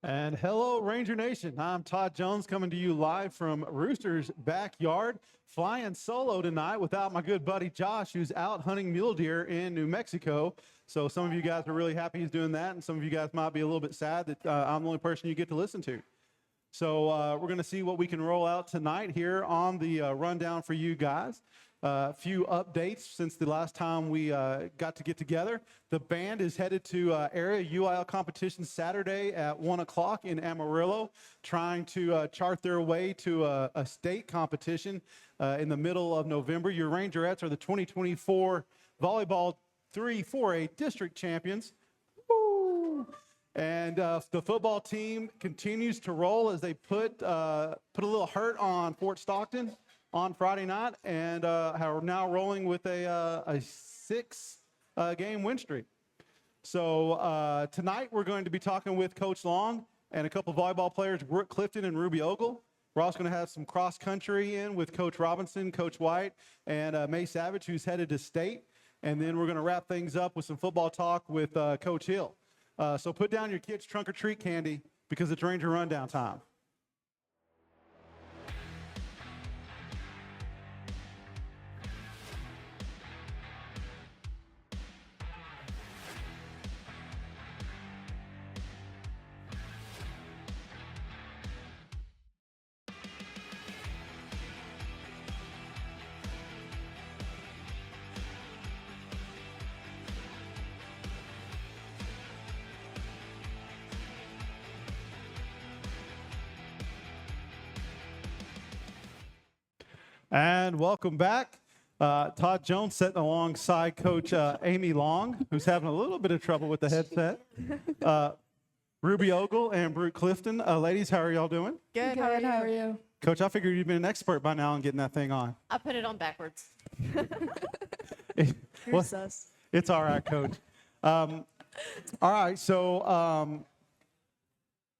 And hello, Ranger Nation. I'm Todd Jones coming to you live from Rooster's backyard, flying solo tonight without my good buddy Josh, who's out hunting mule deer in New Mexico. So some of you guys are really happy he's doing that, and some of you guys might be a little bit sad that I'm the only person you get to listen to. So we're going to see what we can roll out tonight here on the rundown for you guys. A few updates since the last time we got to get together. The band is headed to area UIL competition Saturday at 1 o'clock in Amarillo, trying to chart their way to a state competition in the middle of November. Your Rangerettes are the 2024 Volleyball 3-4A district champions. Woo! And the football team continues to roll as they put a little hurt on Fort Stockton on Friday night, and are now rolling with a 6-game win streak. So tonight we're going to be talking with Coach Long and a couple of volleyball players, Brooke Clifton and Ruby Ogle. We're also going to have some cross country in with Coach Robinson, Coach White, and May Savage, who's headed to state. And then we're going to wrap things up with some football talk with Coach Hill. So put down your kids' trunk or treat candy because it's Ranger Rundown time. And welcome back. Todd Jones sitting alongside Coach Amy Long, who's having a little bit of trouble with the headset. Ruby Ogle and Brooke Clifton. Ladies, how are y'all doing? Good. How are you? Coach, I figured you'd been an expert by now in getting that thing on. I put it on backwards. Well, it's all right, Coach. All right, so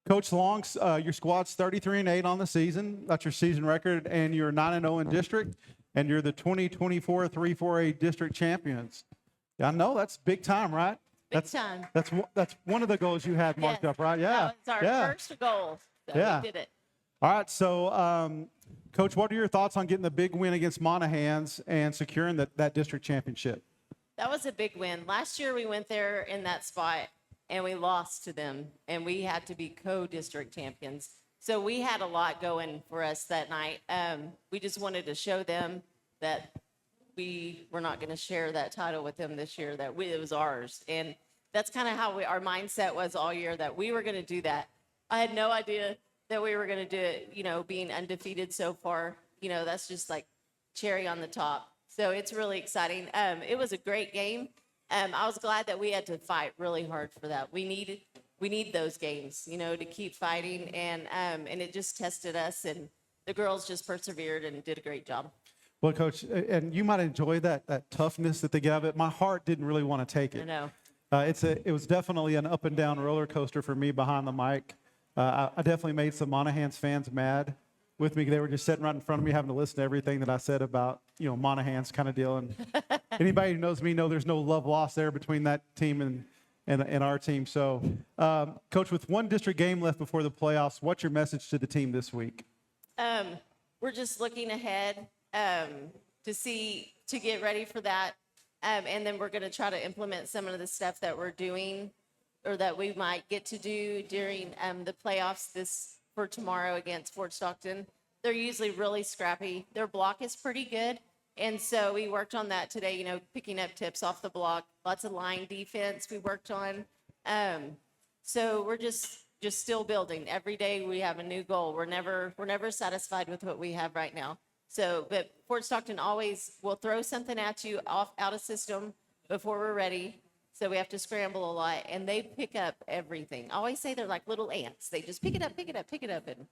Coach Long, your squad's 33-8 on the season. That's your season record, and you're 9-0 in district, and you're the 2024 3-4A district champions. Yeah, I know that's big time, right? Big time. That's one of the goals you had marked up, right? Yeah. That was our first goal. So we did it. All right, so Coach, what are your thoughts on getting the big win against Monahans and securing that district championship? That was a big win. Last year we went there in that spot and we lost to them, and we had to be co-district champions. So we had a lot going for us that night. We just wanted to show them that we were not going to share that title with them this year, that it was ours. And that's kind of how our mindset was all year, that we were going to do that. I had no idea that we were going to do it, being undefeated so far. That's just like cherry on the top. So it's really exciting. It was a great game. I was glad that we had to fight really hard for that. We need those games, to keep fighting, and it just tested us, and the girls just persevered and did a great job. Well, Coach, and you might enjoy that toughness that they get out of it. My heart didn't really want to take it. I know. It was definitely an up and down roller coaster for me behind the mic. I definitely made some Monahans fans mad with me. They were just sitting right in front of me, having to listen to everything that I said about, Monahans kind of deal. And anybody who knows me know there's no love lost there between that team and our team. So, Coach, with one district game left before the playoffs, what's your message to the team this week? We're just looking ahead to get ready for that. And then we're going to try to implement some of the stuff that we're doing or that we might get to do during the playoffs for tomorrow against Fort Stockton. They're usually really scrappy. Their block is pretty good. And so we worked on that today, picking up tips off the block, lots of line defense we worked on. So we're just still building. Every day we have a new goal. We're never satisfied with what we have right now. So, but Fort Stockton always will throw something at you out of system before we're ready. So we have to scramble a lot, and they pick up everything. I always say they're like little ants. They just pick it up, and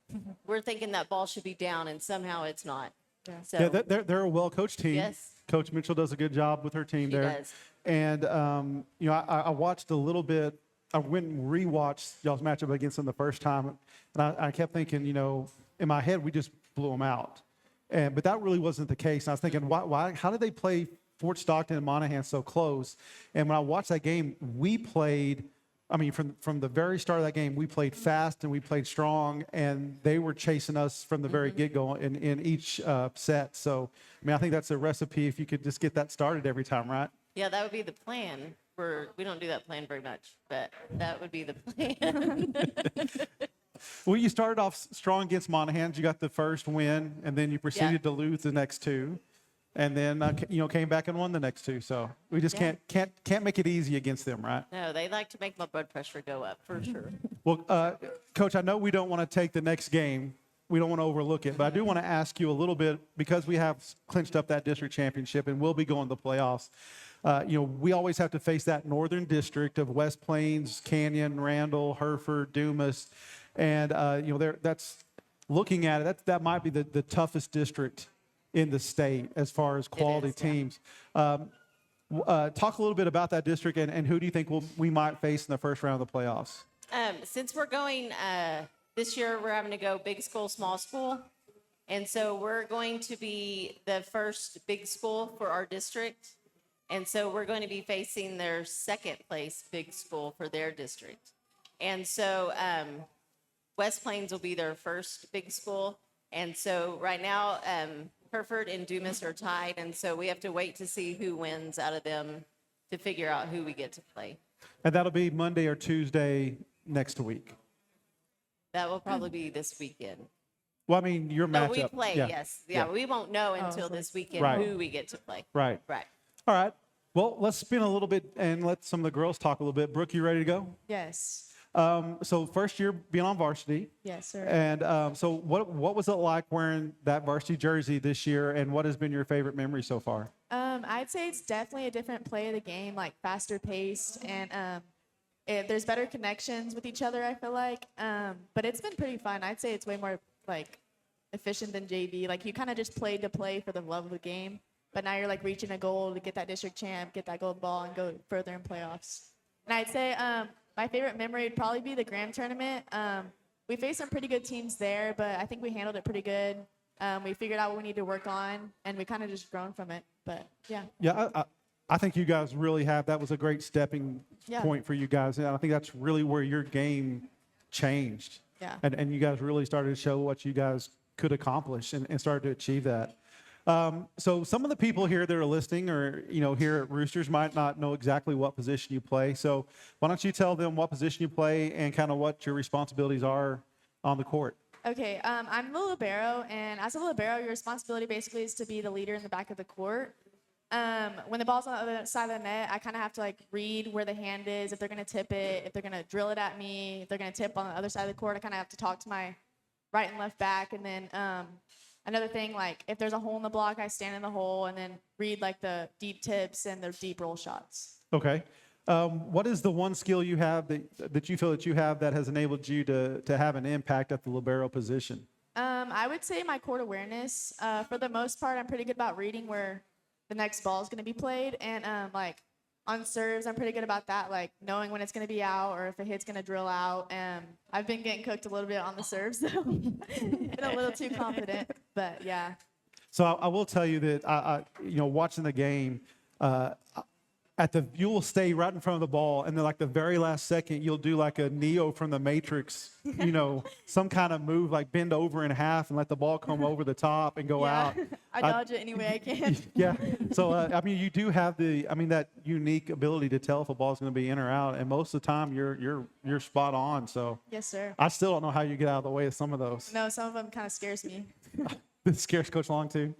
we're thinking that ball should be down, and somehow it's not. Yeah. So they're a well-coached team. Yes. Coach Mitchell does a good job with her team there. She does. And I watched a little bit. I went and rewatched y'all's matchup against them the first time, and I kept thinking, in my head, we just blew them out. But that really wasn't the case. And I was thinking, why? How did they play Fort Stockton and Monaghan so close? And when I watched that game, we played I mean, from the very start of that game, we played fast and we played strong, and they were chasing us from the very get-go in each set. So, I mean, I think that's a recipe if you could just get that started every time, right? Yeah, that would be the plan. We don't do that plan very much, but that would be the plan. Well, you started off strong against Monahans. You got the first win, and then you proceeded to lose the next two, and then came back and won the next two. So we just can't make it easy against them, right? No, they like to make my blood pressure go up for sure. Well, Coach, I know we don't want to take the next game. We don't want to overlook it, but I do want to ask you a little bit, because we have clinched up that district championship and we'll be going to the playoffs. We always have to face that northern district of West Plains, Canyon, Randall, Hereford, Dumas. And, that's looking at it, that might be the toughest district in the state as far as quality teams. Talk a little bit about that district and who do you think we might face in the first round of the playoffs? Since we're going this year, we're having to go big school, small school. And so we're going to be the first big school for our district. And so we're going to be facing their second place big school for their district. And so West Plains will be their first big school. And so right now, Hereford and Dumas are tied. And so we have to wait to see who wins out of them to figure out who we get to play. And that'll be Monday or Tuesday next week. That will probably be this weekend. Well, I mean, your No, matchup. we play, yes. Yeah, we won't know until this weekend who we get to play. Right. Right. All right. Well, let's spin a little bit and let some of the girls talk a little bit. Brooke, you ready to go? Yes. So first year being on varsity. Yes, sir. And so what was it like wearing that varsity jersey this year, and what has been your favorite memory so far? I'd say it's definitely a different play of the game, like faster paced, and there's better connections with each other, I feel like. But it's been pretty fun. I'd say it's way more like efficient than JV. Like you kind of just played to play for the love of the game, but now you're like reaching a goal to get that district champ, get that gold ball, and go further in playoffs. And I'd say my favorite memory would probably be the Graham tournament. We faced some pretty good teams there, but I think we handled it pretty good. We figured out what we need to work on, and we kind of just grown from it. But yeah. Yeah, I think you guys really have. That was a great stepping point for you guys. And I think that's really where your game changed. Yeah. And you guys really started to show what you guys could accomplish and started to achieve that. So some of the people here that are listening or, here at Roosters might not know exactly what position you play. So why don't you tell them what position you play and kind of what your responsibilities are on the court? Okay, I'm the libero, and as a libero, your responsibility basically is to be the leader in the back of the court. When the ball's on the other side of the net, I kind of have to read where the hand is, if they're going to tip it, if they're going to drill it at me, if they're going to tip on the other side of the court. I kind of have to talk to my right and left back, and then another thing, if there's a hole in the block, I stand in the hole and then read the deep tips and the deep roll shots. Okay. What is the one skill you have that you feel that you have that has enabled you to have an impact at the libero position? I would say my court awareness. For the most part, I'm pretty good about reading where the next ball is going to be played. And on serves, I'm pretty good about that, knowing when it's going to be out or if a hit's going to drill out. I've been getting cooked a little bit on the serves, though. Been a little too confident, but yeah. So I will tell you that I watching the game, you will stay right in front of the ball, and then the very last second, you'll do a Neo from the Matrix, some kind of move, bend over in half and let the ball come over the top and go out. I dodge it any way I can. Yeah. So you do have that unique ability to tell if a ball's going to be in or out, and most of the time you're spot on. So Yes, sir. I still don't know how you get out of the way of some of those. No, some of them kind of scares me. This scares Coach Long too.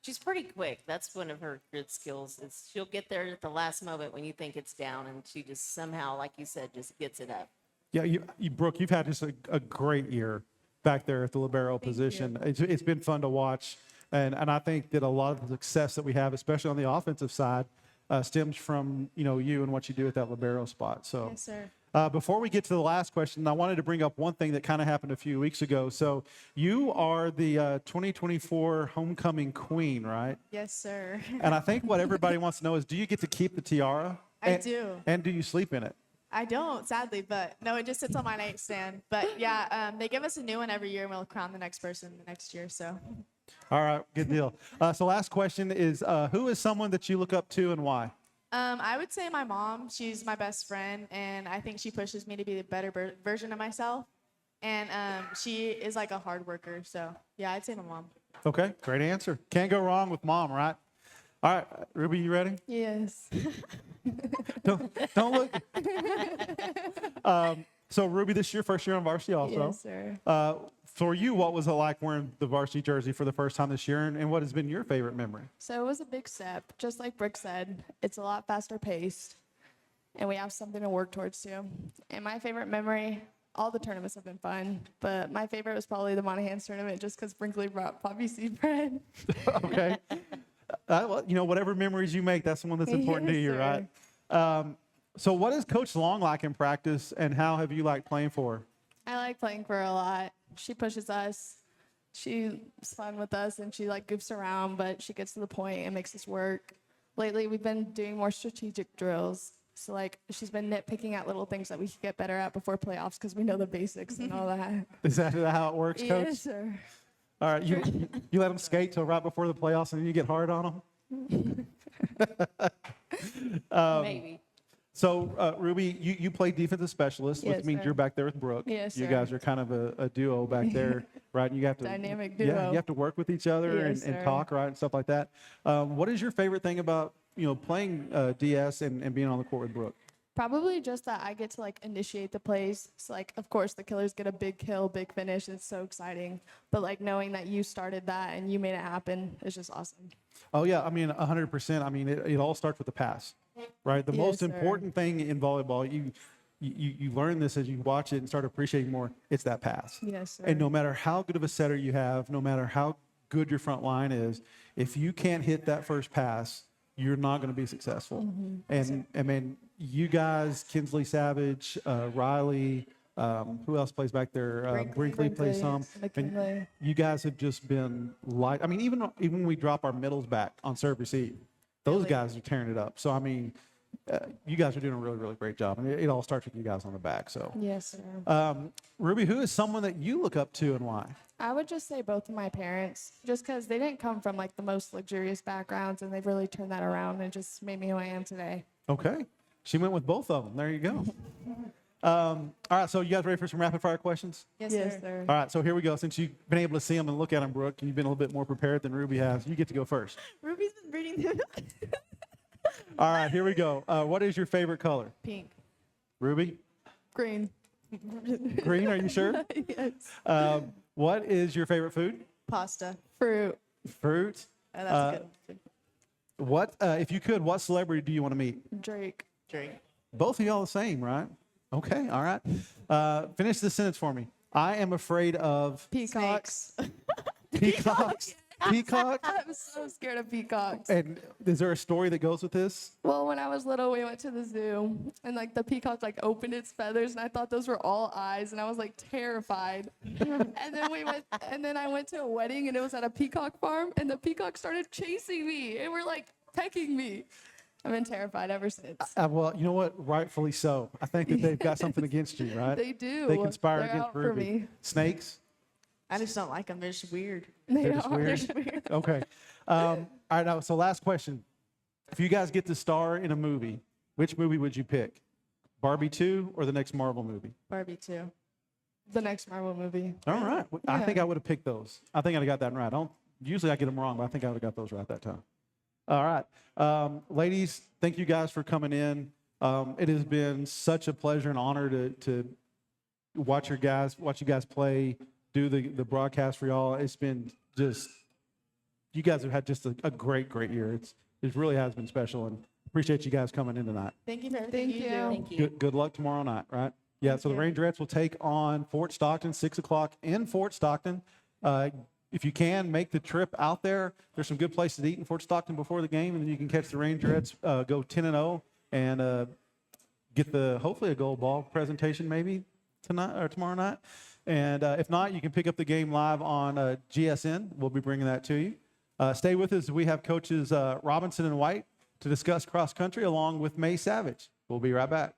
She's pretty quick. That's one of her good skills. Is she'll get there at the last moment when you think it's down, and she just somehow, like you said, just gets it up. Yeah, Brooke, you've had just a great year back there at the libero position. It's been fun to watch, and I think that a lot of the success that we have, especially on the offensive side, stems from you and what you do at that libero spot. So. Yes, sir. Before we get to the last question, I wanted to bring up one thing that kind of happened a few weeks ago. So you are the 2024 homecoming queen, right? Yes, sir. And I think what everybody wants to know is, do you get to keep the tiara? I do. And do you sleep in it? I don't, sadly, but no, it just sits on my nightstand. But yeah, they give us a new one every year, and we'll crown the next person the next year. So. All right, good deal. So last question is, who is someone that you look up to and why? I would say my mom. She's my best friend, and I think she pushes me to be the better version of myself. And she is like a hard worker. So, yeah, I'd say my mom. Okay, great answer. Can't go wrong with mom, right? All right, Ruby, you ready? Yes. Don't look. So, Ruby, this is your first year on varsity also. Yes, sir. For you, what was it like wearing the varsity jersey for the first time this year, and what has been your favorite memory? So it was a big step. Just like Brooke said, it's a lot faster paced, and we have something to work towards too. And my favorite memory, all the tournaments have been fun, but my favorite was probably the Monahans tournament just because Brinkley brought poppy seed bread. Okay. Well, whatever memories you make, that's the one that's important to Yes, you, sir. right? So what is Coach Long like in practice, and how have you liked playing for her? I like playing for her a lot. She pushes us. She's fun with us, and she like goofs around, but she gets to the point and makes us work. Lately, we've been doing more strategic drills. So like she's been nitpicking at little things that we could get better at before playoffs because we know the basics and all that. Is that how it works, Coach? Yes, sir. All right, you let them skate till right before the playoffs, and then you get hard on them? Maybe. So, Ruby, you play defensive specialist, which Yes, means sir. you're back there with Brooke. Yes, You sir. guys are kind of a duo back there, right? And you have to Dynamic Yeah, duo. you have to work with each other Yes, and sir. talk, right, and stuff like that. What is your favorite thing about playing DS and being on the court with Brooke? Probably just that I get to like initiate the plays. So like, of course, the Killers get a big kill, big finish. It's so exciting. But like knowing that you started that and you made it happen is just awesome. Oh yeah, I mean 100%. I mean it all starts with the pass, right? The Yes, most sir. important thing in volleyball, you learn this as you watch it and start appreciating more. It's that pass. Yes, sir. And no matter how good of a setter you have, no matter how good your front line is, if you can't hit that first pass, you're not going to be successful. Mm-hmm. And I mean, you guys, Kinsley Savage, Riley, who else plays back there? Brinkley plays some. And McKinley. you guys have just been light. I mean, even when we drop our middles back on serve receive, those Really? guys are tearing it up. So I mean, you guys are doing a really, really great job, and it all starts with you guys on the back. So, Yes, sir. Ruby, who is someone that you look up to and why? I would just say both of my parents, just because they didn't come from like the most luxurious backgrounds, and they've really turned that around and just made me who I am today. Okay, she went with both of them. There you go. All right, so you guys ready for some rapid fire questions? Yes, sir. All right, so here we go. Since you've been able to see them and look at them, Brooke, and you've been a little bit more prepared than Ruby has, you get to go first. Ruby's been reading them. All right, here we go. What is your favorite color? Pink. Ruby? Green. Green, are you sure? Yes. What is your favorite food? Pasta. Fruit. Fruit. Oh, that's good. What, if you could, what celebrity do you want to meet? Drake. Both of y'all the same, right? Okay, all right. Finish this sentence for me. I am afraid of Peacocks. peacocks. Peacock? I'm so scared of peacocks. And is there a story that goes with this? Well, when I was little, we went to the zoo, and like the peacock like opened its feathers, and I thought those were all eyes, and I was like terrified. and then I went to a wedding, and it was at a peacock farm, and the peacock started chasing me, and were like pecking me. I've been terrified ever since. Well, you know what? Rightfully so. I think that they've got something against you, right? They do. They conspire They're against out for Ruby. me. Snakes? I just don't like them. They're just weird. They They're just are. weird. They're weird. Okay. All right, now, so last question. If you guys get to star in a movie, which movie would you pick? Barbie 2 or the next Marvel movie? Barbie too. The next Marvel movie. All right. I Yeah. think I would have picked those. I think I'd have got that right. Usually I get them wrong, but I think I would have got those right that time. All right. Ladies, thank you guys for coming in. It has been such a pleasure and honor to watch you guys play, do the broadcast for y'all. It's been just, you guys have had just a great year. It really has been special, and appreciate you guys coming in tonight. Thank you for everything Thank you you. do. Thank you. Good luck tomorrow night, right? Yeah, so the Rangerettes will take on Fort Stockton, 6 o'clock in Fort Stockton. If you can, make the trip out there. There's some good places to eat in Fort Stockton before the game, and then you can catch the Rangerettes go 10-0 and get hopefully a gold ball presentation maybe tonight or tomorrow night. And if not, you can pick up the game live on GSN. We'll be bringing that to you. Stay with us. We have coaches Robinson and White to discuss cross country along with May Savage. We'll be right back.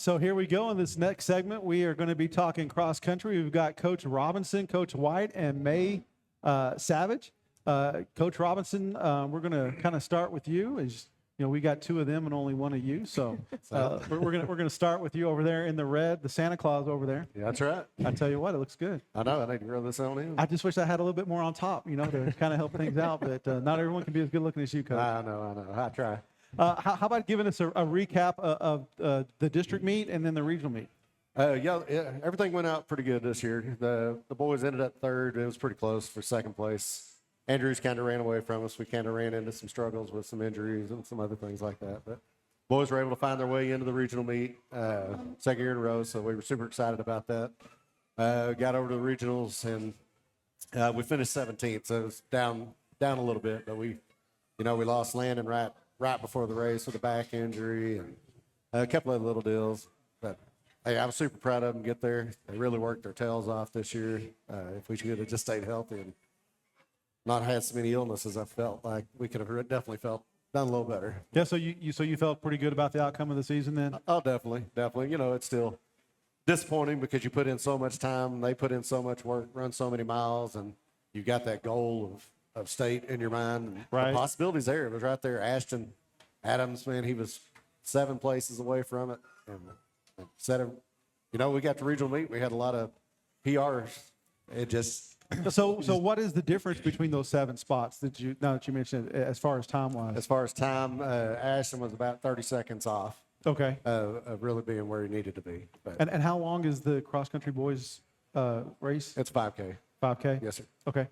so here we go. In this next segment, we are going to be talking cross country. We've got Coach Robinson, Coach White, and May Savage. Coach Robinson, we're going to kind of start with you. As you know, we got two of them and only one of you. So we're gonna start with you over there in the red, the Santa Claus over there. Yeah, that's right. I tell you what, it looks good. I know. I need to rub this on in. I just wish I had a little bit more on top, you know, to kind of help things out. But not everyone can be as good looking as you, Coach. I know. I try. How about giving us a recap of the district meet and then the regional meet? Yeah, everything went out pretty good this year. The boys ended up third. It was pretty close for second place. Andrews kind of ran away from us. We kind of ran into some struggles with some injuries and some other things like that. But boys were able to find their way into the regional meet second year in a row, so we were super excited about that. Got over to the regionals, and we finished 17th, so it was down a little bit. But we lost Landon right before the race with a back injury and a couple of little deals. But hey, I was super proud of them get there. They really worked their tails off this year. If we could have just stayed healthy and not had so many illnesses, I felt like we could have definitely done a little better. Yeah, so you felt pretty good about the outcome of the season then? Oh, definitely. You know, it's still disappointing because you put in so much time, they put in so much work, run so many miles, and you got that goal of state in your mind. And right. The possibilities there. It was right there. Ashton Adams, man, he was 7 places away from it. And said, you know, we got to regional meet. We had a lot of PRs. It just So what is the difference between those 7 spots now that you mentioned it, as far as time wise? As far as time, Ashton was about 30 seconds off. Okay. Of really being where he needed to be. But And how long is the cross country boys race? it's 5K. 5K? Yes, sir. Okay.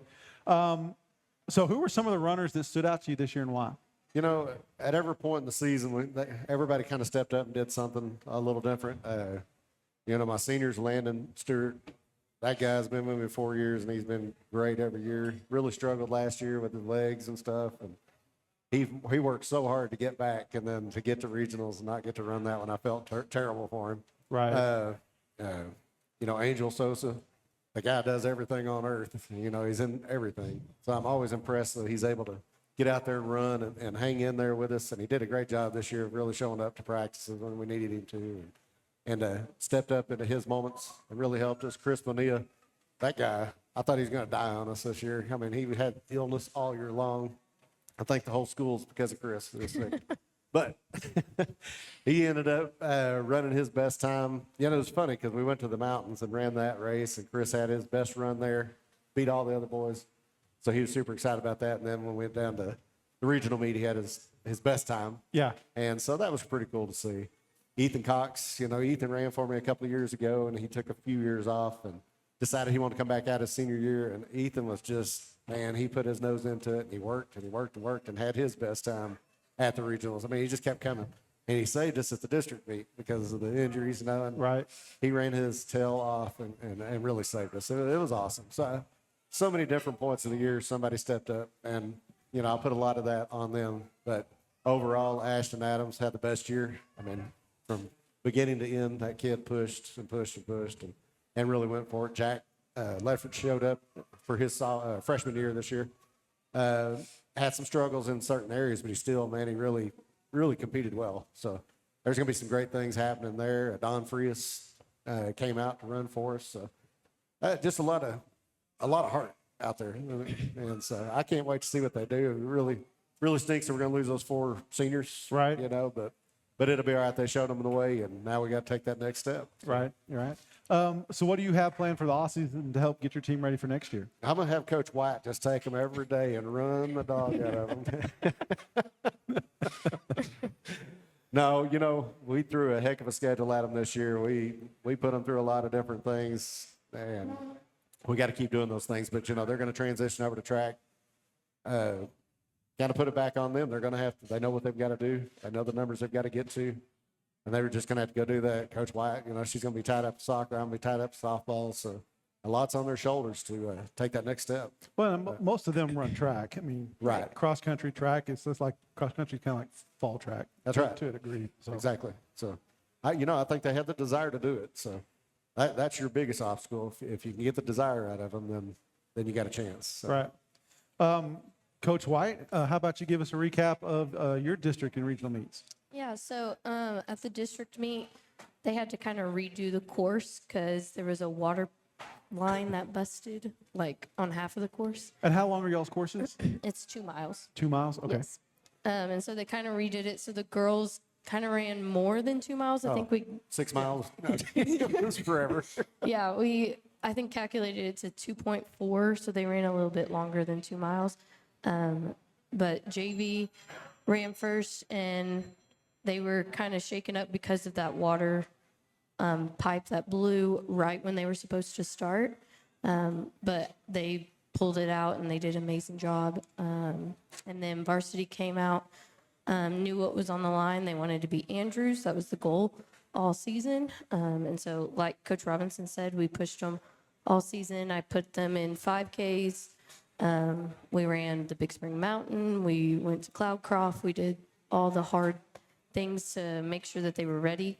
So who were some of the runners that stood out to you this year and why? You know, at every point in the season, everybody kind of stepped up and did something a little different. You know, my seniors, Landon Stewart, that guy's been with me 4 years, and he's been great every year. Really struggled last year with his legs and stuff, and he worked so hard to get back, and then to get to regionals and not get to run that one, I felt terrible for him. Right. You know, Angel Sosa, the guy does everything on earth. You know, he's in everything. So I'm always impressed that he's able to get out there and run and hang in there with us. And he did a great job this year of really showing up to practices when we needed him to. And stepped up into his moments and really helped us. Chris Bonilla, that guy, I thought he was going to die on us this year. I mean, he had illness all year long. I think the whole school's because of Chris. But he ended up running his best time. You know, it was funny because we went to the mountains and ran that race, and Chris had his best run there, beat all the other boys. So he was super excited about that. And then when we went down to the regional meet, he had his best time. Yeah. And so that was pretty cool to see. Ethan Cox, you know, Ethan ran for me a couple of years ago, and he took a few years off and decided he wanted to come back out his senior year. And Ethan was just, man, he put his nose into it, and he worked and had his best time at the regionals. I mean, he just kept coming. And he saved us at the district meet because of the injuries, you know. And right. He ran his tail off and really saved us. It was awesome. So many different points of the year, somebody stepped up, and, you know, I'll put a lot of that on them. But overall, Ashton Adams had the best year. I mean, from beginning to end, that kid pushed and really went for it. Jack Leffert showed up for his freshman year this year. Had some struggles in certain areas, but he really, really competed well. So there's going to be some great things happening there. Don Frias came out to run for us. So just a lot of heart out there. And so I can't wait to see what they do. It really stinks that we're going to lose those 4 seniors. Right. You know, but it'll be all right. They showed them the way, and now we got to take that next step. So. Right. You're right. So what do you have planned for the offseason to help get your team ready for next year? I'm going to have Coach White just take them every day and run the dog out of them. No, you know, we threw a heck of a schedule at them this year. We put them through a lot of different things, and we got to keep doing those things. But, you know, they're going to transition over to track. Got to put it back on them. They're going to have to. They know what they've got to do. They know the numbers they've got to get to, and they were just going to have to go do that. Coach White, you know, she's going to be tied up to soccer. I'm going to be tied up to softball. So a lot's on their shoulders to take that next step. Well, most of them run track. I mean, right. Cross country track. It's just like cross country, kind of like fall track. That's right. To a degree. So. Exactly. So, I think they have the desire to do it. So that's your biggest obstacle. If you can get the desire out of them, then you got a chance. So. Right. Coach White, how about you give us a recap of your district and regional meets? Yeah, so at the district meet, they had to kind of redo the course because there was a water line that busted like on half of the course. And how long are y'all's courses? It's 2 miles. 2 miles? Okay. Yes. And so they kind of redid it. So the girls kind of ran more than 2 miles. I think we, 6 miles. It was forever. yeah, I think calculated it to 2.4. So they ran a little bit longer than 2 miles. But JV ran first and they were kind of shaken up because of that water pipe that blew right when they were supposed to start. But they pulled it out and they did an amazing job. And then varsity came out, knew what was on the line. They wanted to beat Andrews. That was the goal all season. And so, like Coach Robinson said, we pushed them all season. I put them in 5Ks. We ran the Big Spring Mountain. We went to Cloudcroft. We did all the hard things to make sure that they were ready.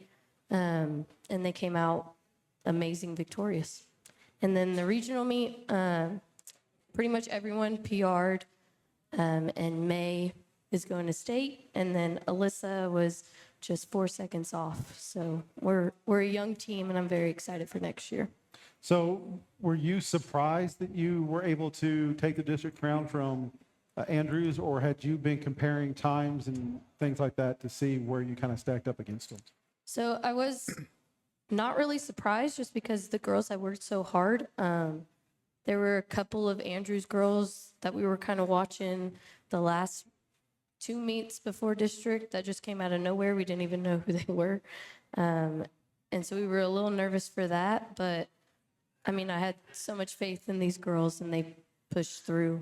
And they came out amazing, victorious. And then the regional meet, pretty much everyone PR'd, and May is going to state, and then Alyssa was just 4 seconds off. So we're a young team, and I'm very excited for next year. So were you surprised that you were able to take the district crown from Andrews, or had you been comparing times and things like that to see where you kind of stacked up against them? So I was not really surprised just because the girls had worked so hard. There were a couple of Andrews girls that we were kind of watching the last 2 meets before district that just came out of nowhere. We didn't even know who they were. And so we were a little nervous for that. But, I mean, I had so much faith in these girls, and they pushed through.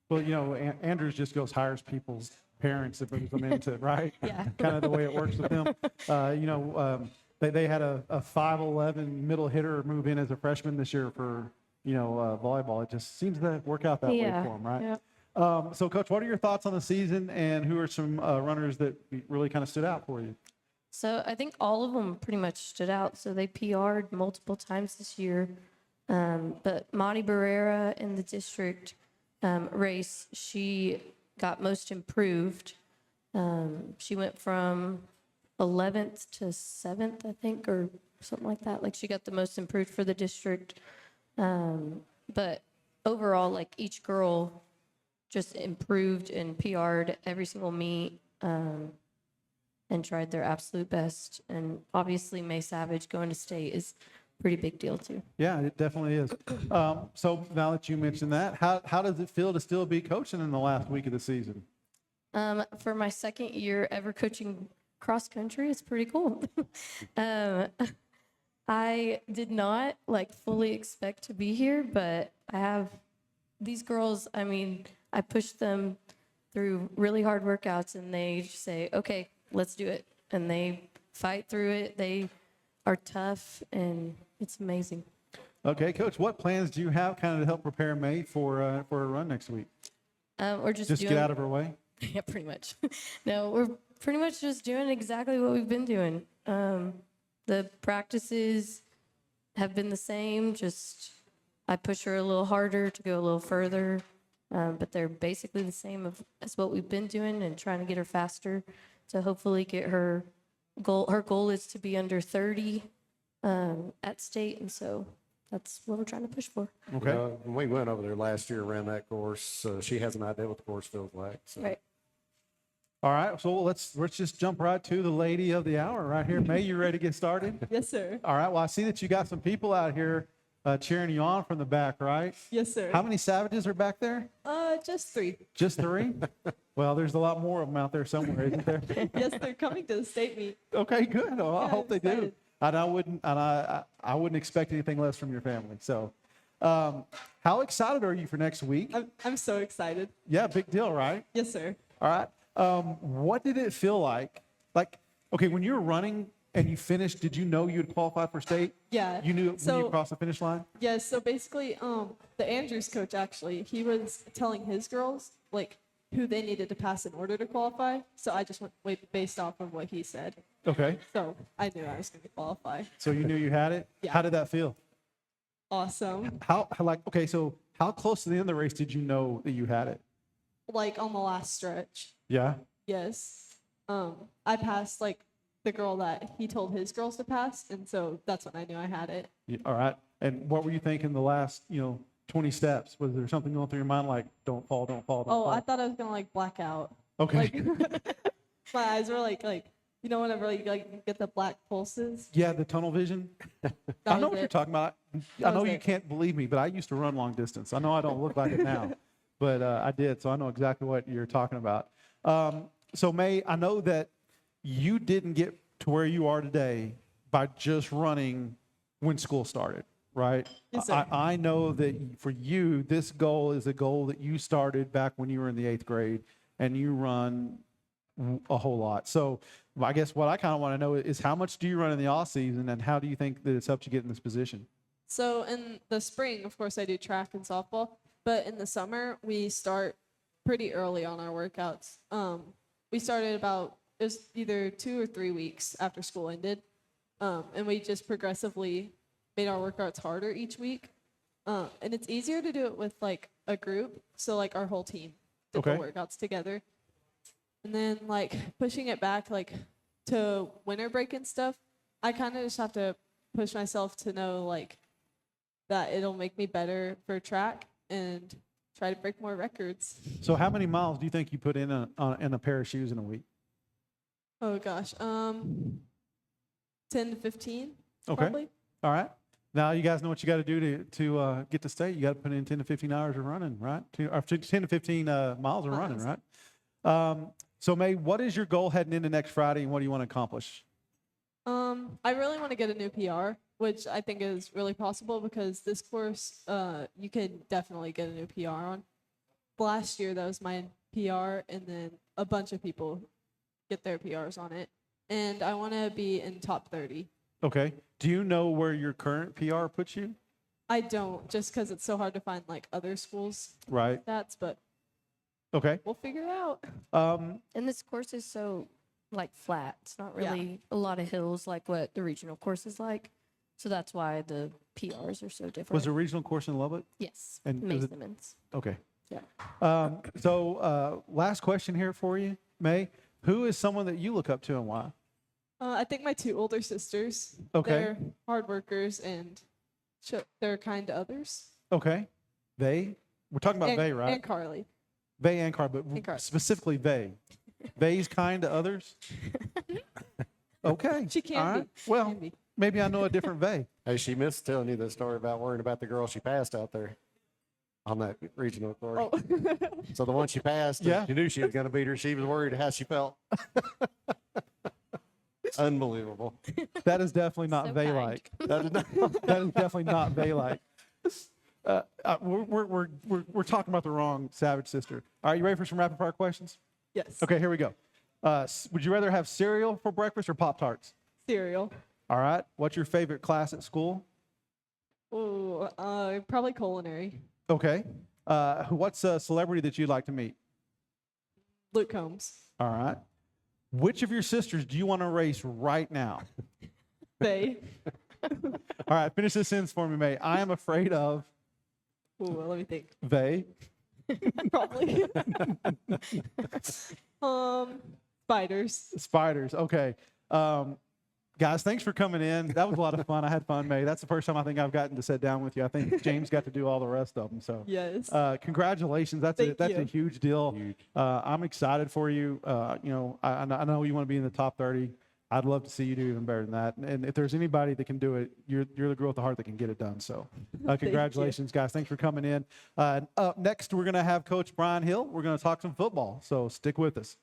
Well, you know, Andrews just goes hires people's parents and brings them into it, right? Yeah. Kind of the way it works with them. They had a 5'11" middle hitter move in as a freshman this year for, volleyball. It just seems to work out that way for them, right? Yeah. So, Coach, what are your thoughts on the season, and who are some runners that really kind of stood out for you? So I think all of them pretty much stood out. So they PR'd multiple times this year. But Monty Barrera in the district race, she got most improved. She went from 11th to 7th, I think, or something like that. Like, she got the most improved for the district. But overall, like, each girl just improved and PR'd every single meet, and tried their absolute best. And obviously May Savage going to state is a pretty big deal too. Yeah, it definitely is. So now that you mentioned that, how does it feel to still be coaching in the last week of the season? For my second year ever coaching cross country, it's pretty cool. I did not fully expect to be here, but I have these girls. I mean, I pushed them through really hard workouts, and they just say, okay, let's do it. And they fight through it. They are tough, and it's amazing. Okay, Coach, what plans do you have kind of to help prepare May for a run next week? We're just Just doing, get out of her way? Yeah, pretty much. No, we're pretty much just doing exactly what we've been doing. The practices have been the same, just I push her a little harder to go a little further, but they're basically the same as what we've been doing, and trying to get her faster to hopefully get her goal. Her goal is to be under 30 at state, and so that's what we're trying to push for. Okay. When we went over there last year, ran that course, so she has an idea what the course feels like. So. Right. All right, so let's just jump right to the lady of the hour right here. May, you ready to get started? Yes, sir. All right, well, I see that you got some people out here cheering you on from the back, right? Yes, sir. How many Savages are back there? Just 3. Just 3? Well, there's a lot more of them out there somewhere, isn't there? Yes, they're coming to the state meet. Okay, good. Well, I Yeah, hope they do. excited. And I wouldn't expect anything less from your family. So, how excited are you for next week? I'm so excited. Yeah, big deal, right? Yes, sir. All right. What did it feel like? Okay, when you were running and you finished, did you know you would qualify for state? Yeah. You knew when So- you crossed the finish line? Yes, so basically, the Andrews coach actually, he was telling his girls who they needed to pass in order to qualify. So I just went based off of what he said. Okay. So I knew I was going to qualify. So you knew you had it? Yeah. How did that feel? Awesome. Okay, so how close to the end of the race did you know that you had it? On the last stretch. Yeah? Yes. I passed the girl that he told his girls to pass, and so that's when I knew I had it. All right. And what were you thinking the last, 20 steps? Was there something going through your mind like, don't fall, don't fall, don't Oh, fall? I thought I was gonna like black out. Okay. Like my eyes were like whenever you get the black pulses. Yeah, the tunnel vision. That I know was what you're it. talking about. I That know was you it. can't believe me, but I used to run long distance. I know I don't look like it now, but I did, so I know exactly what you're talking about. So, May, I know that you didn't get to where you are today by just running when school started, right? Yes, sir. I know that for you, this goal is a goal that you started back when you were in the 8th grade, and you run a whole lot. So I guess what I kind of want to know is how much do you run in the off season, and how do you think that it's helped you get in this position? So in the spring, of course, I do track and softball, but in the summer we start pretty early on our workouts. We started it was either 2 or 3 weeks after school ended, and we just progressively made our workouts harder each week. And it's easier to do it with like a group, so like our whole team did Okay. the workouts together. And then like pushing it back like to winter break and stuff, I kind of just have to push myself to know like that it'll make me better for track and try to break more records. So how many miles do you think you put in a pair of shoes in a week? Oh gosh, 10 to 15 Okay. probably. All right. Now you guys know what you got to do to get to state. You got to put in 10 to 15 hours of running, right? 10 to 15 miles of running, Miles. right? So May, what is your goal heading into next Friday, and what do you want to accomplish? I really want to get a new PR, which I think is really possible because this course, you can definitely get a new PR on. Last year, that was my PR, and then a bunch of people get their PRs on it. And I want to be in top 30. Okay. Do you know where your current PR puts you? I don't, just because it's so hard to find like other schools Right. stats, but Okay. we'll figure it out. And this course is so like flat. It's not Yeah. really a lot of hills like what the regional course is like. So that's why the PRs are so different. Was the regional course in Lubbock? Yes. and is it- Masonmans. Okay. Yeah. So last question here for you, May. Who is someone that you look up to, and why? I think my 2 older sisters, Okay. they're hard workers and they're kind to others. Okay. They? We're talking about and, Vay, right? And Carly. Vay and Car, but And Car. specifically Vay. Vay's kind to others? Okay. She can All be. right. Well, Can be. maybe I know a different Vay. Hey, she missed telling you the story about worrying about the girl she passed out there on that regional course. Oh. So the one she passed, Yeah. she knew she was going to beat her. She was worried how she felt. Unbelievable. That is definitely not So Vay-like. That is not, That is definitely not Vay-like. We're talking about the wrong Savage sister. All right, you ready for some rapid fire questions? Yes. Okay, here we go. Would you rather have cereal for breakfast or Pop-Tarts? Cereal. All right. What's your favorite class at school? Oh, probably culinary. Okay. What's a celebrity that you'd like to meet? Luke Combs. All right. Which of your sisters do you want to race right now? They. All right, finish this sentence for me, May. I am afraid of Ooh, let me think. they. Probably. Spiders. Spiders. Okay. Guys, thanks for coming in. That was a lot of fun. I had fun, May. That's the first time I think I've gotten to sit down with you. I think James got to do all the rest of them. So, Yes. congratulations. That's Thank a you. huge deal. I'm excited for you. I know you want to be in the top 30. I'd love to see you do even better than that. And if there's anybody that can do it, you're the girl with the heart that can get it done. So, congratulations, guys. Thanks for coming in. Up next, we're going to have Coach Brian Hill. We're going to talk some football. So, stick with us.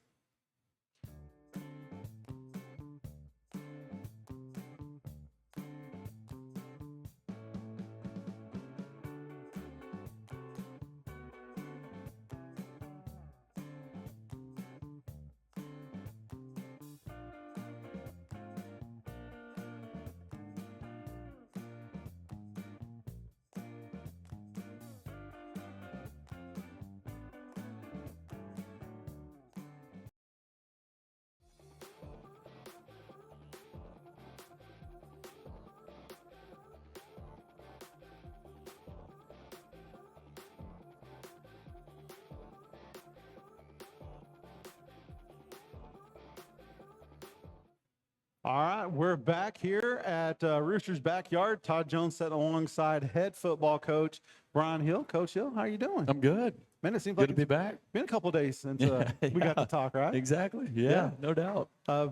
All right, we're back here at Rooster's Backyard. Todd Jones sitting alongside head football coach Brian Hill. Coach Hill, how are you doing? I'm good. Man, it seems Good like to be it's back. been a couple days since we got to talk, right? Exactly. Yeah, Yeah. no doubt.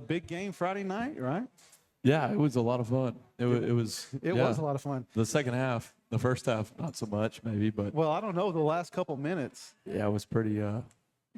Big game Friday night, right? Yeah, it was a lot of fun. It was. It yeah. was a lot of fun. The second half, the first half, not so much, maybe, but Well, I don't know the last couple minutes. yeah, it was pretty.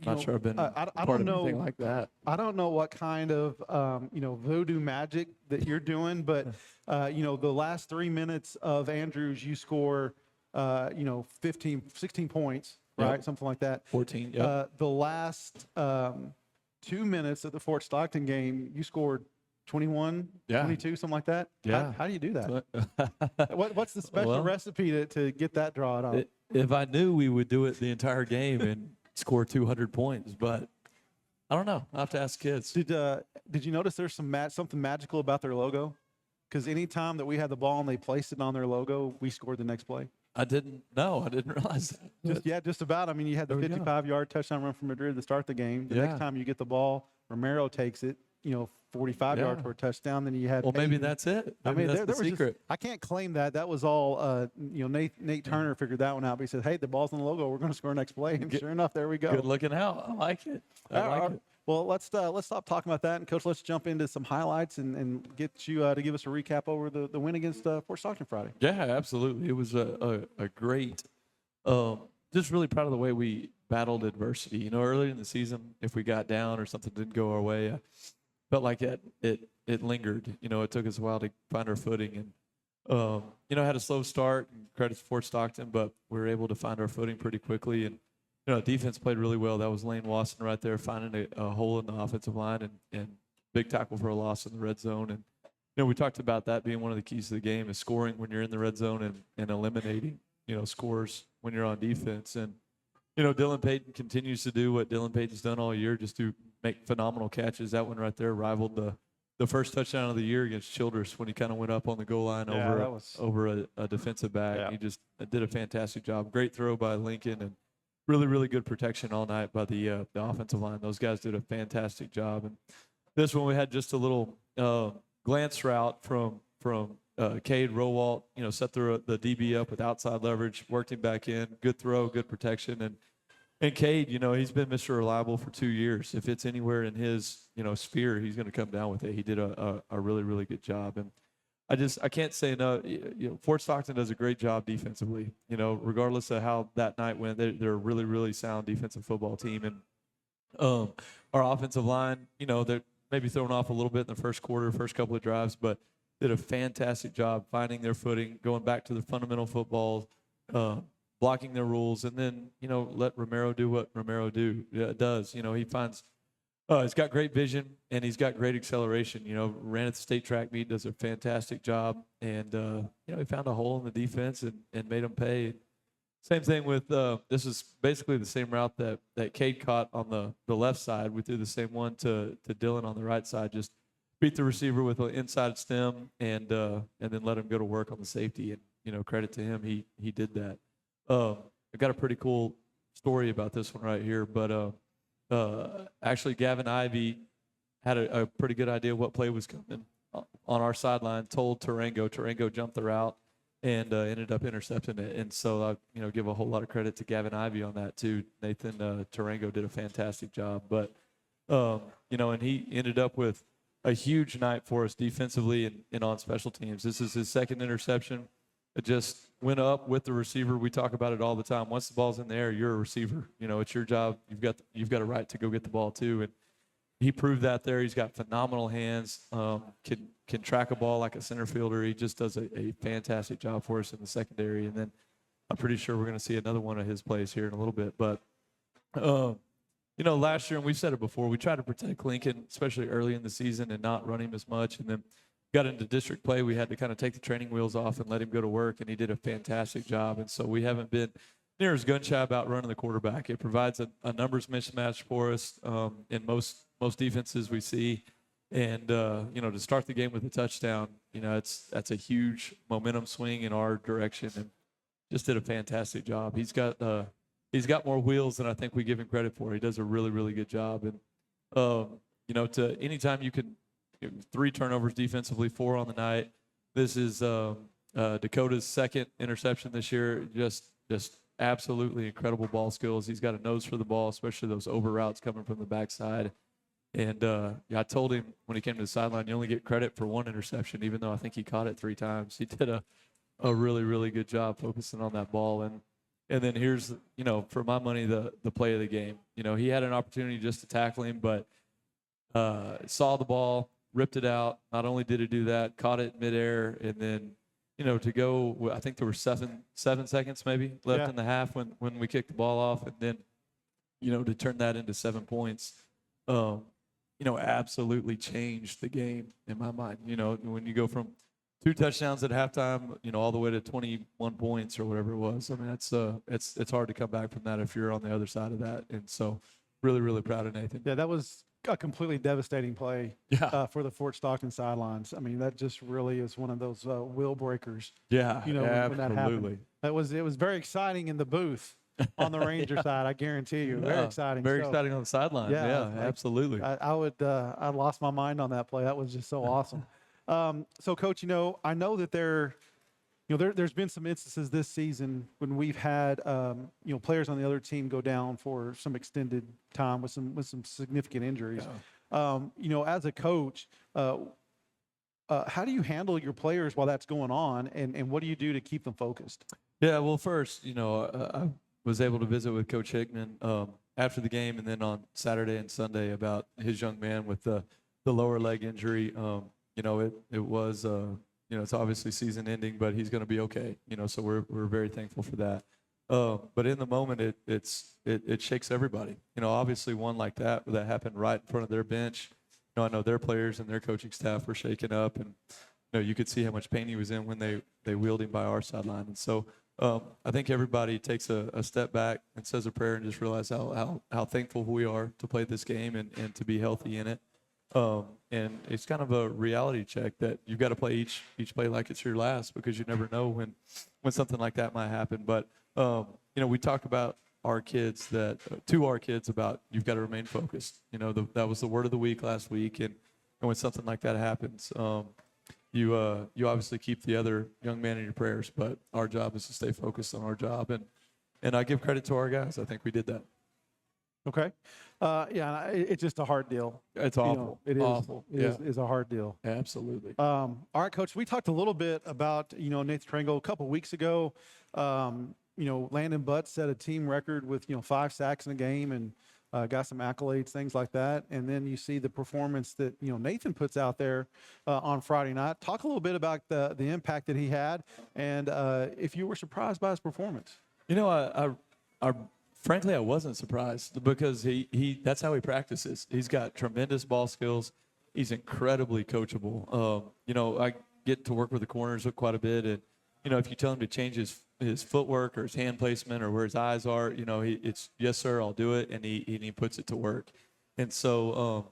Not know, sure I've been I part don't of know. anything like that. I don't know what kind of voodoo magic that you're doing, but the last 3 minutes of Andrews, you score 15, 16 points, Yep. right? Something like that. 14. Yep. The last 2 minutes of the Fort Stockton game, you scored 21, Yeah. 22, something like that. Yeah. How do you do that? What's the special Well, recipe to get that draw out? If I knew we would do it the entire game and score 200 points, but I don't know. I have to ask kids. Did you notice there's something magical about their logo? Because anytime that we had the ball and they placed it on their logo, we scored the next play. I didn't know. I didn't realize that. Just about. I mean, you had the There we go. 55-yard touchdown run from Madrid to start the game. The Yeah. next time you get the ball, Romero takes it, 45 yards Yeah. for a touchdown. Then you had. Well, maybe Peyton. that's it. I Maybe mean, that's there the was secret. I can't claim that. That was all. Nate Turner figured that one out. But he said, "Hey, the ball's on the logo. We're going to score next play." And sure enough, there we go. Good looking out. I like it. I All like right. it. Well, let's stop talking about that, and Coach, let's jump into some highlights and get you to give us a recap over the win against Fort Stockton Friday. Yeah, absolutely. It was a great, just really proud of the way we battled adversity. Earlier in the season, if we got down or something didn't go our way, I felt like it lingered. It took us a while to find our footing and, had a slow start, and credit to Fort Stockton, but we were able to find our footing pretty quickly. And, defense played really well. That was Lane Wasson right there finding a hole in the offensive line and big tackle for a loss in the red zone. And, we talked about that being one of the keys to the game is scoring when you're in the red zone and eliminating, scores when you're on defense. And, Dylan Payton continues to do what Dylan Payton's done all year, just to make phenomenal catches. That one right there rivaled the first touchdown of the year against Childress when he kind of went up on the goal line Yeah, over a defensive back. Yeah. He just did a fantastic job. Great throw by Lincoln and really, really good protection all night by the offensive line. Those guys did a fantastic job. And this one we had just a little glance route from Cade Rowalt, set the DB up with outside leverage, worked him back in, good throw, good protection. And Cade, he's been Mr. Reliable for 2 years. If it's anywhere in his, sphere, he's going to come down with it. He did a really, really good job. And I can't say enough. Fort Stockton does a great job defensively. Regardless of how that night went, they're a really, really sound defensive football team. And our offensive line, they're maybe thrown off a little bit in the first quarter, first couple of drives, but did a fantastic job finding their footing, going back to the fundamental football, blocking their rules, and then let Romero do what Romero does. He finds. He's got great vision and he's got great acceleration. Ran at the state track meet, does a fantastic job, and he found a hole in the defense and made them pay. Same thing with this is basically the same route that Cade caught on the left side. We threw the same one to Dylan on the right side. Just beat the receiver with an inside stem and then let him go to work on the safety. And credit to him, he did that. I got a pretty cool story about this one right here, but. Actually, Gavin Ivey had a pretty good idea what play was coming on our sideline, told Tarango. Tarango jumped the route and ended up intercepting it. And so I give a whole lot of credit to Gavin Ivey on that too. Nathan Tarango did a fantastic job. But, and he ended up with a huge night for us defensively and on special teams. This is his second interception. It just went up with the receiver. We talk about it all the time. Once the ball's in the air, you're a receiver. It's your job. You've got a right to go get the ball too. And he proved that there. He's got phenomenal hands. Can track a ball like a center fielder. He just does a fantastic job for us in the secondary. And then I'm pretty sure we're going to see another one of his plays here in a little bit. But last year, and we've said it before, we tried to protect Lincoln, especially early in the season, and not run him as much. And then got into district play, we had to kind of take the training wheels off and let him go to work, and he did a fantastic job. And so we haven't been near as gun shy about running the quarterback. It provides a numbers mismatch for us in most defenses we see. And, to start the game with a touchdown, that's a huge momentum swing in our direction, and just did a fantastic job. He's got more wheels than I think we give him credit for. He does a really, really good job. And, to anytime you can 3 turnovers defensively, 4 on the night. This is Dakota's second interception this year. Just absolutely incredible ball skills. He's got a nose for the ball, especially those over routes coming from the backside. And I told him when he came to the sideline, you only get credit for 1 interception, even though I think he caught it 3 times. He did a really, really good job focusing on that ball. And then here's, for my money, the play of the game. He had an opportunity just to tackle him, but saw the ball, ripped it out. Not only did he do that, caught it midair, and then, to go, I think there were 7 seconds maybe left in the half when we kicked the ball off, and then, to turn that into 7 points, absolutely changed the game in my mind. When you go from 2 touchdowns at halftime, all the way to 21 points or whatever it was. I mean, it's hard to come back from that if you're on the other side of that. And so, really, really proud of Nathan. Yeah, that was a completely devastating play for the Fort Stockton sidelines. I mean, that just really is one of those wheel breakers. Yeah, when that happened. It was very exciting in the booth on the Ranger side. I guarantee you, very exciting. Very exciting on the sideline. Yeah, absolutely. I lost my mind on that play. That was just so awesome. So, Coach, I know that there's been some instances this season when we've had, players on the other team go down for some extended time with some significant injuries. Yeah. As a coach, how do you handle your players while that's going on, and what do you do to keep them focused? Yeah, well, first, I was able to visit with Coach Hickman after the game, and then on Saturday and Sunday about his young man with the lower leg injury. It was, it's obviously season ending, but he's going to be okay. So we're very thankful for that. But in the moment, it shakes everybody. Obviously one like that happened right in front of their bench. I know their players and their coaching staff were shaken up, and you could see how much pain he was in when they wheeled him by our sideline. And so I think everybody takes a step back and says a prayer and just realize how thankful we are to play this game and to be healthy in it. And it's kind of a reality check that you've got to play each play like it's your last, because you never know when something like that might happen. But we talk about our kids to our kids about you've got to remain focused. That was the word of the week last week, and when something like that happens, you obviously keep the other young man in your prayers. But our job is to stay focused on our job, and I give credit to our guys. I think we did that. Okay. It's just a hard deal. It's awful. It is awful. It is a hard deal. Absolutely. All right, Coach, we talked a little bit about, Nathan Trango a couple weeks ago. Landon Butts set a team record with, 5 sacks in a game and got some accolades, things like that. And then you see the performance that, Nathan puts out there on Friday night. Talk a little bit about the impact that he had and if you were surprised by his performance. Frankly, I wasn't surprised because he that's how he practices. He's got tremendous ball skills. He's incredibly coachable. I get to work with the corners quite a bit, and if you tell him to change his footwork or his hand placement or where his eyes are, it's yes sir, I'll do it, and he puts it to work. And so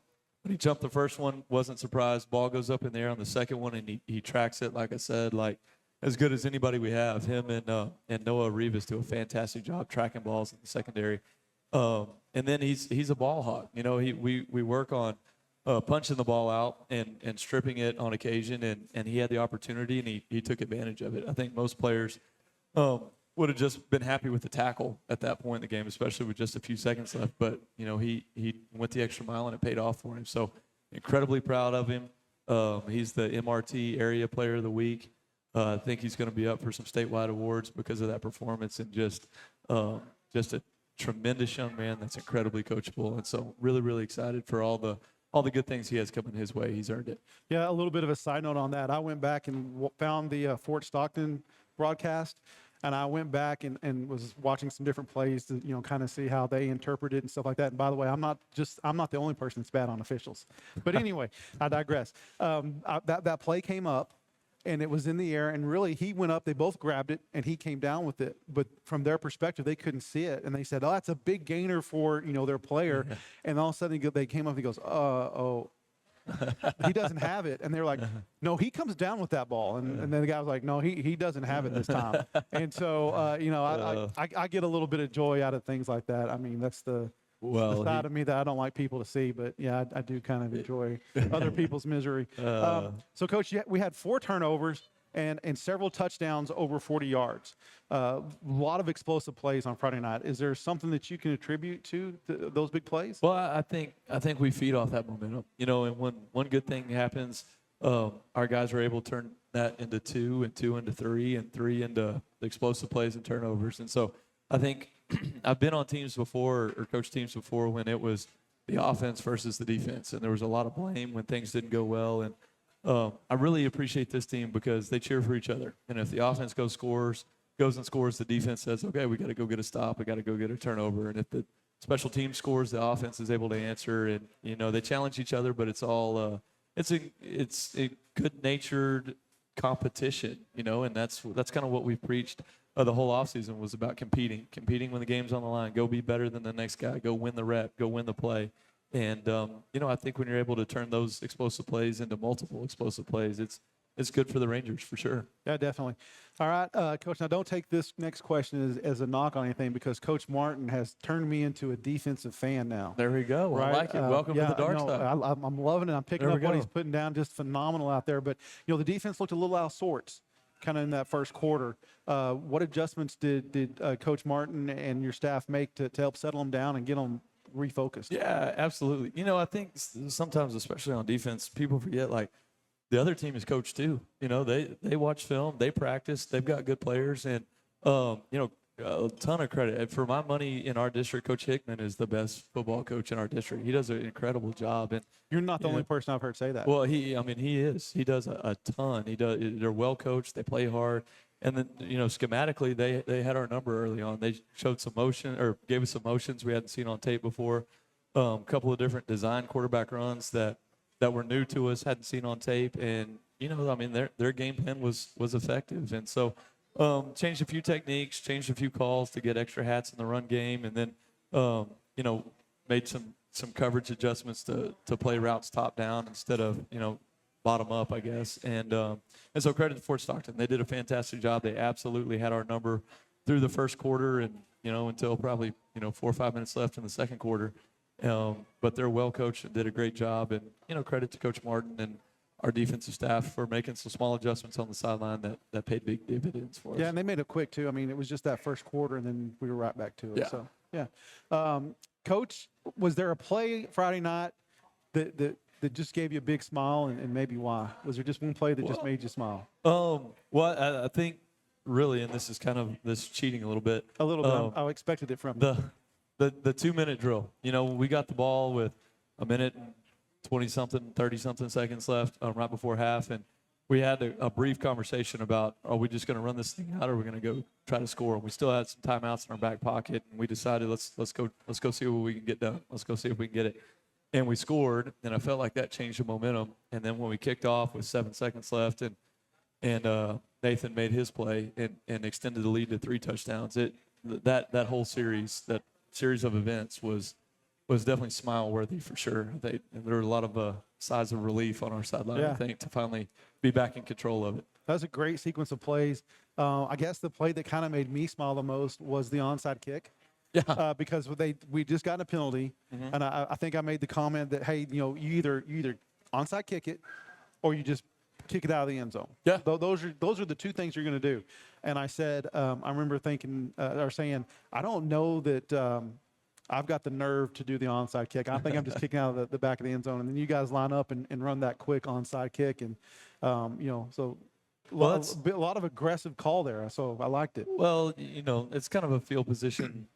when he jumped the first one, wasn't surprised. Ball goes up in the air on the second one, and he tracks it, like I said, like as good as anybody we have. Him and Noah Rivas do a fantastic job tracking balls in the secondary. And then he's a ball hawk. We work on punching the ball out and stripping it on occasion, and he had the opportunity, and he took advantage of it. I think most players would have just been happy with the tackle at that point in the game, especially with just a few seconds left. But, he went the extra mile, and it paid off for him. So incredibly proud of him. He's the MRT Area Player of the Week. I think he's going to be up for some statewide awards because of that performance, and just a tremendous young man that's incredibly coachable. And so really, really excited for all the good things he has coming his way. He's earned it. Yeah, a little bit of a side note on that. I went back and found the Fort Stockton broadcast, and I went back and was watching some different plays to, kind of see how they interpreted and stuff like that. And by the way, I'm not the only person that's bad on officials. But anyway, I digress. That play came up, and it was in the air, and really he went up, they both grabbed it, and he came down with it. But from their perspective, they couldn't see it. And they said, oh, that's a big gainer for, their player. And all of a sudden they came up and he goes, he doesn't have it. And they're like, no, he comes down with that ball. And then the guy was like, no, he doesn't have it this time. And so, I get a little bit of joy out of things like that. I mean, that's the Well, the side of me that I don't like people to see, but yeah, I do kind of enjoy other people's misery. So, Coach, we had 4 turnovers and several touchdowns over 40 yards. A lot of explosive plays on Friday night. Is there something that you can attribute to those big plays? Well, I think we feed off that momentum, and when one good thing happens, our guys are able to turn that into 2 and 2 into 3 and 3 into the explosive plays and turnovers. And so I think I've been on teams before or coached teams before when it was the offense versus the defense, and there was a lot of blame when things didn't go well. And I really appreciate this team because they cheer for each other. And if the offense goes and scores, the defense says, okay, we got to go get a stop. We got to go get a turnover. And if the special team scores, the offense is able to answer. And, they challenge each other, but it's all it's a good-natured competition, and that's kind of what we preached the whole offseason was about competing when the game's on the line. Go be better than the next guy. Go win the rep. Go win the play. And, I think when you're able to turn those explosive plays into multiple explosive plays, it's good for the Rangers for sure. Yeah, definitely. All right, Coach, now don't take this next question as a knock on anything because Coach Martin has turned me into a defensive fan now. There we go. Right? I like it. Welcome to the dark side. I'm loving it. I'm picking There up we what go. he's putting down, just phenomenal out there. But, the defense looked a little out of sorts kind of in that first quarter. What adjustments did Coach Martin and your staff make to help settle them down and get them refocused? Yeah, absolutely. I think sometimes, especially on defense, people forget, like, the other team is coached too. They watch film, they practice, they've got good players, and a ton of credit. For my money in our district, Coach Hickman is the best football coach in our district. He does an incredible job. And You're not the only person I've heard say that. well, he is. He does a ton. They're well coached. They play hard. And then, schematically, they had our number early on. They showed some motion or gave us some motions we hadn't seen on tape before. A couple of different design quarterback runs that were new to us, hadn't seen on tape. And, their game plan was effective. And so changed a few techniques, changed a few calls to get extra hats in the run game. And then, made some coverage adjustments to play routes top down instead of, bottom up, I guess. And so credit to Fort Stockton. They did a fantastic job. They absolutely had our number through the first quarter and, until probably, 4 or 5 minutes left in the second quarter. But they're well coached and did a great job. And, credit to Coach Martin and our defensive staff for making some small adjustments on the sideline that paid big dividends for us. Yeah, and they made it quick too. It was just that first quarter, and then we were right back to it. Yeah. So, yeah. Coach, was there a play Friday night that just gave you a big smile, and maybe why? Was there just one play that just made you smile? Well, I think really, and this is kind of this cheating a little bit. A little bit. I expected it from you. The 2-minute drill. We got the ball with a minute and 20-something, 30-something seconds left right before half, and we had a brief conversation about, are we just going to run this thing out, or are we going to go try to score? And we still had some timeouts in our back pocket, and we decided let's go see what we can get done. Let's go see if we can get it. And we scored, and I felt like that changed the momentum. And then when we kicked off with 7 seconds left, and Nathan made his play and extended the lead to 3 touchdowns, that whole series, that series of events was definitely smile worthy for sure. There were a lot of sighs of relief on our sideline, Yeah. I think, to finally be back in control of it. That was a great sequence of plays. I guess the play that kind of made me smile the most was the onside kick. Yeah. Because we just got a penalty, and I think I made the comment that, hey, you either onside kick it, or you just kick it out of the end zone. Yeah. Those are the 2 things you're going to do. And I said, I remember thinking or saying, I don't know that I've got the nerve to do the onside kick. I think I'm just kicking out of the back of the end zone, and then you guys line up and run that quick onside kick, and so. Well, A lot of aggressive call there, so I liked it. Well, it's kind of a field position,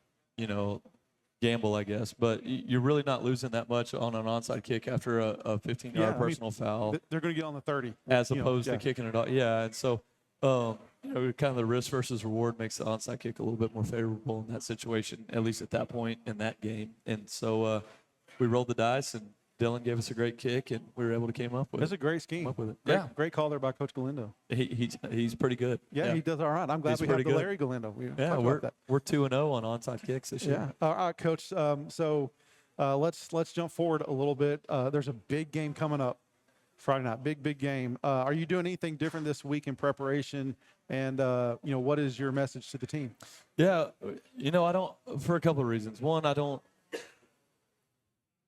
gamble, I guess. But you're really not losing that much on an onside kick after a 15-yard personal foul, They're going to get on the 30. as opposed yeah. to kicking it off. Yeah, and so kind of the risk versus reward makes the onside kick a little bit more favorable in that situation, at least at that point in that game. And so we rolled the dice, and Dylan gave us a great kick, and we were able to come up with That's a great scheme. up with it. Great call there by Coach Galindo. He's pretty good. Yeah, he does all right. I'm glad He's we have pretty the good. Larry Galindo. Yeah, we're 2-0 on onside kicks this year. Yeah. All right, Coach. So let's jump forward a little bit. There's a big game coming up Friday night. Big game. Are you doing anything different this week in preparation? And what is your message to the team? Yeah, I don't, for a couple of reasons. One, I don't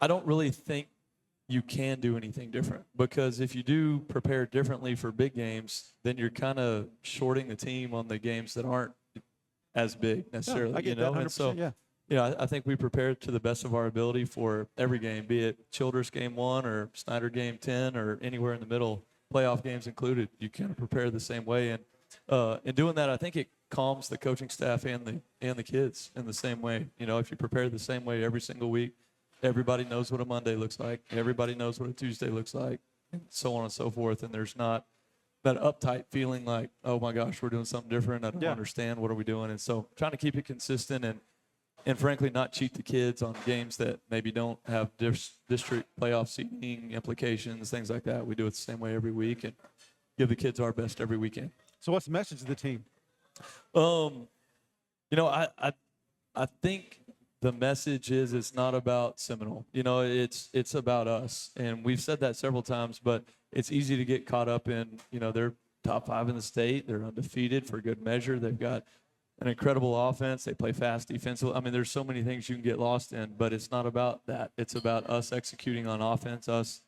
I don't really think you can do anything different, because if you do prepare differently for big games, then you're kind of shorting the team on the games that aren't as big necessarily. I get you that know, 100%. and so Yeah. I think we prepared to the best of our ability for every game, be it Childress game 1 or Snyder game 10 or anywhere in the middle, playoff games included. You kind of prepare the same way, and in doing that, I think it calms the coaching staff and the kids in the same way. You know, if you prepare the same way every single week, everybody knows what a Monday looks like. Everybody knows what a Tuesday looks like, and so on and so forth. And there's not that uptight feeling like, oh my gosh, we're doing something different. I don't understand. What are we doing? And so trying to keep it consistent and frankly not cheat the kids on games that maybe don't have district playoff seeding implications, things like that. We do it the same way every week and give the kids our best every weekend. So what's the message to the team? You know, I think the message is it's not about Seminole. You know, it's about us. And we've said that several times, but it's easy to get caught up in, you know, they're top 5 in the state. They're undefeated for good measure. They've got an incredible offense. They play fast defensively. I mean, there's so many things you can get lost in, but it's not about that. It's about us executing on offense, us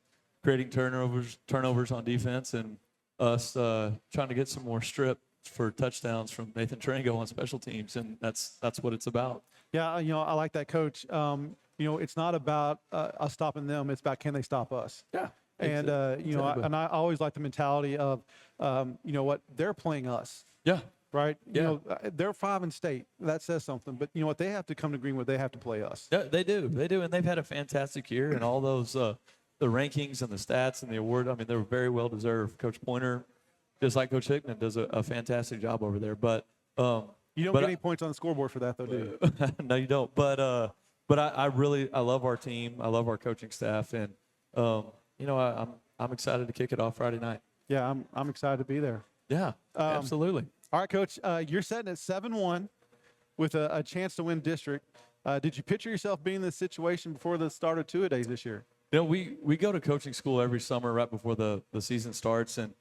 creating turnovers on defense, and us trying to get some more strip for touchdowns from Nathan Tarango on special teams, and that's what it's about. Yeah, you know, I like that, Coach. You know, it's not about us stopping them. It's about can they stop us? Yeah. And, you know, Exactly. I always like the mentality of, you know what, they're playing us, Yeah. right? Yeah. You know, they're 5 in state. That says something. But you know what, they have to come to Greenwood. They have to play us. Yeah, they do, and they've had a fantastic year, and all those the rankings and the stats and the award. I mean, they were very well deserved. Coach Pointer, just like Coach Hickman, does a fantastic job over there. But You don't but get any points on the scoreboard for that, though, do you? no, you don't. But I really love our team. I love our coaching staff, and you know, I'm excited to kick it off Friday night. Yeah, I'm excited to be there. Yeah, absolutely. All right, Coach, you're setting at 7-1 with a chance to win district. Did you picture yourself being in this situation before the start of two-a-days this year? You know, we go to coaching school every summer right before the season starts, and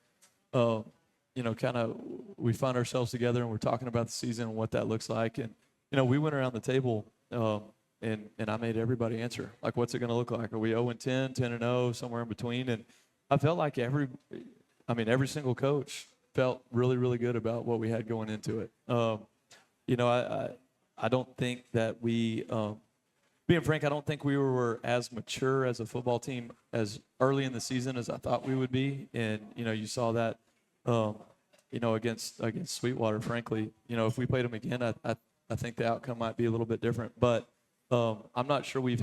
you know, kind of we find ourselves together and we're talking about the season and what that looks like. And you know, we went around the table and I made everybody answer, like, what's it going to look like? Are we 0-10, 10-0, somewhere in between? And I felt like every single coach felt really, really good about what we had going into it. You know, I don't think that we, being frank, I don't think we were as mature as a football team as early in the season as I thought we would be. And, you know, you saw that, you know, against Sweetwater, frankly. You know, if we played them again, I think the outcome might be a little bit different. But I'm not sure we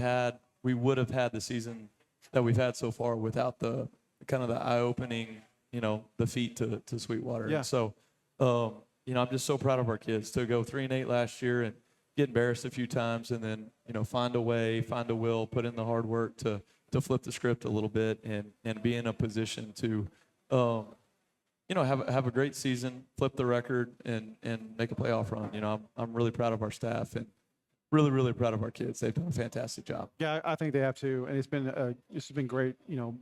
would have had the season that we've had so far without the kind of the eye-opening, you know, defeat to Sweetwater. Yeah. And so, you know, I'm just so proud of our kids to go 3-8 last year and get embarrassed a few times, and then, you know, find a way, find a will, put in the hard work to flip the script a little bit and be in a position to, you know, have a great season, flip the record, and make a playoff run. You know, I'm really proud of our staff and really, really proud of our kids. They've done a fantastic job. Yeah, I think they have too, and it's been great, you know,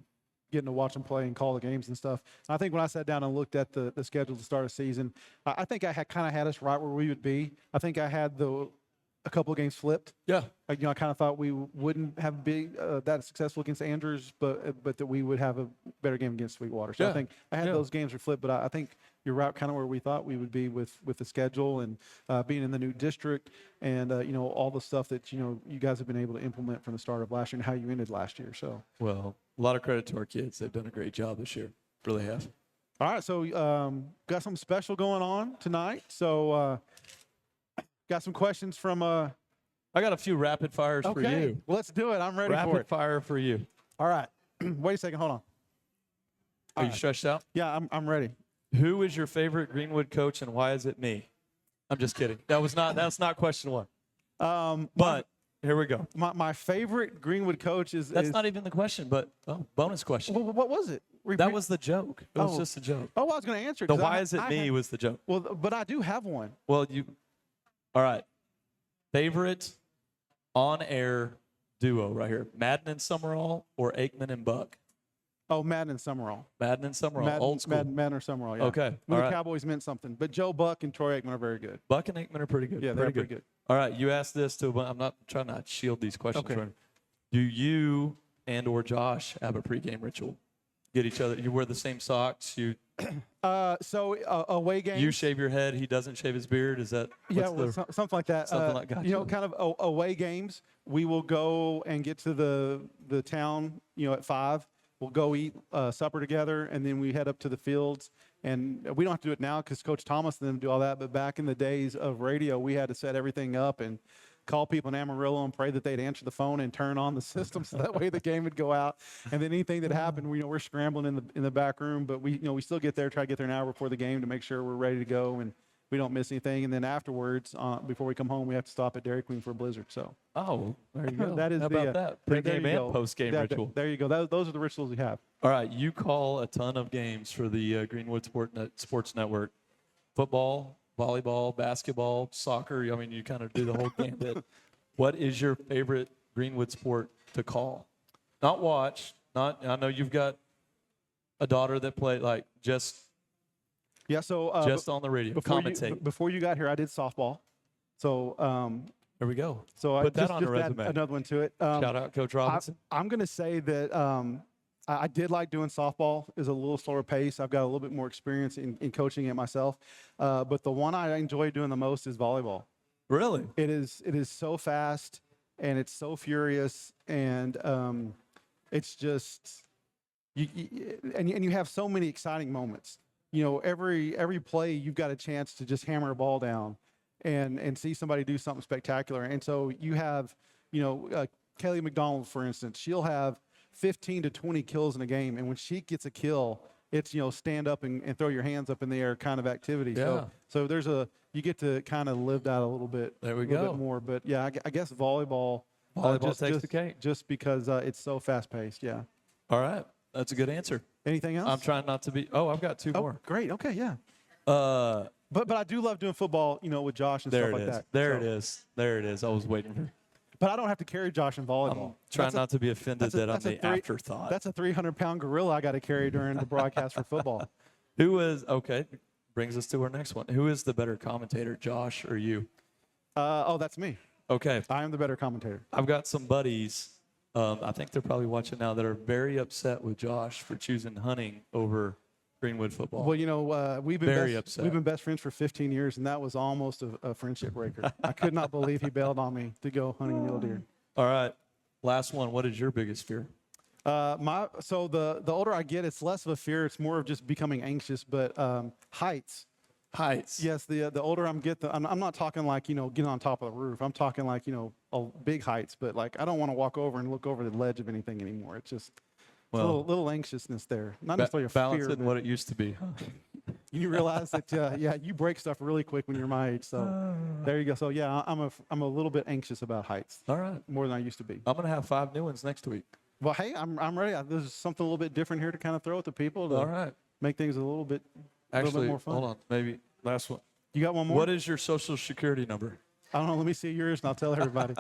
getting to watch them play and call the games and stuff. And I think when I sat down and looked at the schedule to start a season, I think I had kind of had us right where we would be. I think I had a couple of games flipped. Yeah. You know, I kind of thought we wouldn't have been that successful against Andrews, but that we would have a better game against Sweetwater. So Yeah. I think I had those games were flipped, but I think you're right, kind of where we thought we would be with the schedule and being in the new district and you know, all the stuff that you guys have been able to implement from the start of last year and how you ended last year. So Well, a lot of credit to our kids. They've done a great job this year. Really have. all right, so got something special going on tonight. So got some questions from I got a few rapid fires for okay, you. well, let's do it. I'm ready for Rapid it. fire for you. All right. Wait a second. Hold on. Are you right. stretched out? Yeah, I'm ready. Who is your favorite Greenwood coach and why is it me? I'm just kidding. That's not question one. But here we go. My favorite Greenwood coach is. That's not even the question, but bonus question. Well, what was it? That was the joke. It was Oh. just a joke. Oh, I was going to answer. The 'cause why is it I me had- was the joke. Well, but I do have one. Well, all right. Favorite on-air duo right here. Madden and Summerall or Aikman and Buck? Oh, Madden and Summerall. Madden and Summerall, old school. Madden or Summerall. Yeah. Okay, When all the right. Cowboys meant something, but Joe Buck and Troy Aikman are very good. Buck and Aikman are pretty good. Yeah, they're pretty good. All right, you asked this too, but I'm not trying to shield these questions. Okay. From Do you and or Josh have a pregame ritual? Get each other. You wear the same socks. Away games. You shave your head. He doesn't shave his beard. Is that? Yeah, what's the- something like that. something like- You know, gotcha. kind of away games. We will go and get to the town, you know, at 5. We'll go eat supper together, and then we head up to the fields. And we don't have to do it now because Coach Thomas and them do all that. But back in the days of radio, we had to set everything up and call people in Amarillo and pray that they'd answer the phone and turn on the system so that way the game would go out. And then anything that happened, we're scrambling in the back room, but we still get there, try to get there an hour before the game to make sure we're ready to go and we don't miss anything. And then afterwards, before we come home, we have to stop at Dairy Queen for a Blizzard. So Oh, there you go. that is How about that? there Pregame you and go. postgame ritual. There you go. Those are the rituals we have. All right, you call a ton of games for the Greenwood Sports Network. Football, volleyball, basketball, soccer. I mean, you kind of do the whole gambit. What is your favorite Greenwood sport to call? Not watch. I know you've got a daughter that played just Yeah. So on the radio. Commentate. Before you got here, I did softball. So There we go. so Put I that on a just add resume. another one to it. Shout out Coach Robinson. I'm going to say that I did like doing softball. Is a little slower pace. I've got a little bit more experience in coaching it myself. But the one I enjoy doing the most is volleyball. Really? It is so fast and it's so furious and it's just you have so many exciting moments. You know, every play you've got a chance to just hammer a ball down and see somebody do something spectacular. And so you have, Kelly McDonald, for instance, she'll have 15 to 20 kills in a game. And when she gets a kill, it's, stand up and throw your hands up in the air kind of activity. Yeah. So you get to kind of live that a little bit, There we little go. bit more. But yeah, I guess volleyball. Volleyball takes the cake. Just because it's so fast paced. Yeah. All right. That's a good answer. Anything else? I'm trying not to be. Oh, I've got two Oh, more. great. Okay. Yeah. Uh, But I do love doing football, with Josh and there stuff it like is. that. There So- it is. There it is. I was waiting for. But I don't have to carry Josh in volleyball. I'm trying That's not to be offended that I'm that's a the afterthought. That's a 300-pound gorilla I got to carry during the broadcast for football. Who is okay? Brings us to our next one. Who is the better commentator, Josh or you? That's me. Okay, I am the better commentator. I've got some buddies. I think they're probably watching now that are very upset with Josh for choosing hunting over Greenwood football. Well, we've been Very upset. We've been best friends for 15 years, and that was almost a friendship breaker. I could not believe he bailed on me to go hunting mule deer. All right, last one. What is your biggest fear? So the older I get, it's less of a fear. It's more of just becoming anxious. But heights. Heights. Yes, the older I'm not talking like, getting on top of the roof. I'm talking like, big heights, but like I don't want to walk over and look over the ledge of anything anymore. It's just a little anxiousness there. Not necessarily a Balance fear. it in what it used to be. You realize that, you break stuff really quick when you're my age. So there you go. So yeah, I'm a little bit anxious about heights All right. more than I used to be. I'm gonna have 5 new ones next week. Well, hey, I'm ready. There's something a little bit different here to kind of throw at the people to All right. make things a little bit Actually, more fun. hold on. Maybe last one. You got one more? What is your social security number? I don't know. Let me see yours, and I'll tell everybody.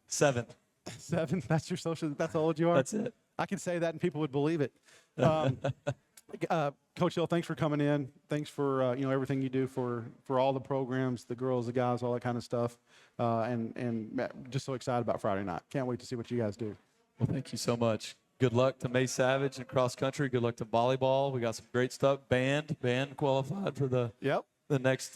7. 7. That's your social. That's how old you are. That's it. I could say that, and people would believe it. Coach Hill, thanks for coming in. Thanks for everything you do for all the programs, the girls, the guys, all that kind of stuff. And just so excited about Friday night. Can't wait to see what you guys do. Well, thank you so much. Good luck to May Savage and cross country. Good luck to volleyball. We got some great stuff. Band qualified for the next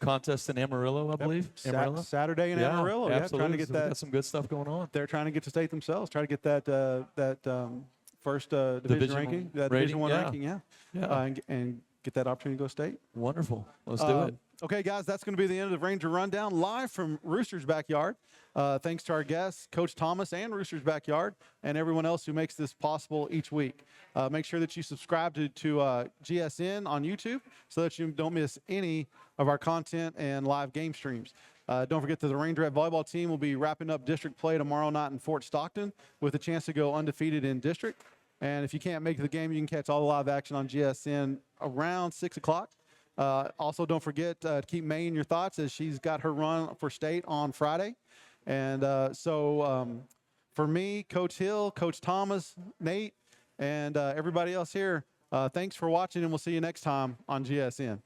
contest in Amarillo, I believe. Amarillo? Saturday in Amarillo. Yeah, absolutely. trying to get So we that. got some good stuff going on. They're trying to get to state themselves. Try to get that first division ranking, that Division I ranking. Yeah. And get that opportunity to go state. Wonderful. Let's do it. Okay, guys, that's going to be the end of the Ranger Rundown live from Rooster's Backyard. Thanks to our guests, Coach Thomas and Rooster's Backyard, and everyone else who makes this possible each week. Make sure that you subscribe to GSN on YouTube so that you don't miss any of our content and live game streams. Don't forget that the Ranger volleyball team will be wrapping up district play tomorrow night in Fort Stockton with a chance to go undefeated in district. And if you can't make the game, you can catch all the live action on GSN around 6 o'clock. Also, don't forget to keep May in your thoughts as she's got her run for state on Friday. And for me, Coach Hill, Coach Thomas, Nate, and everybody else here, thanks for watching, and we'll see you next time on GSN.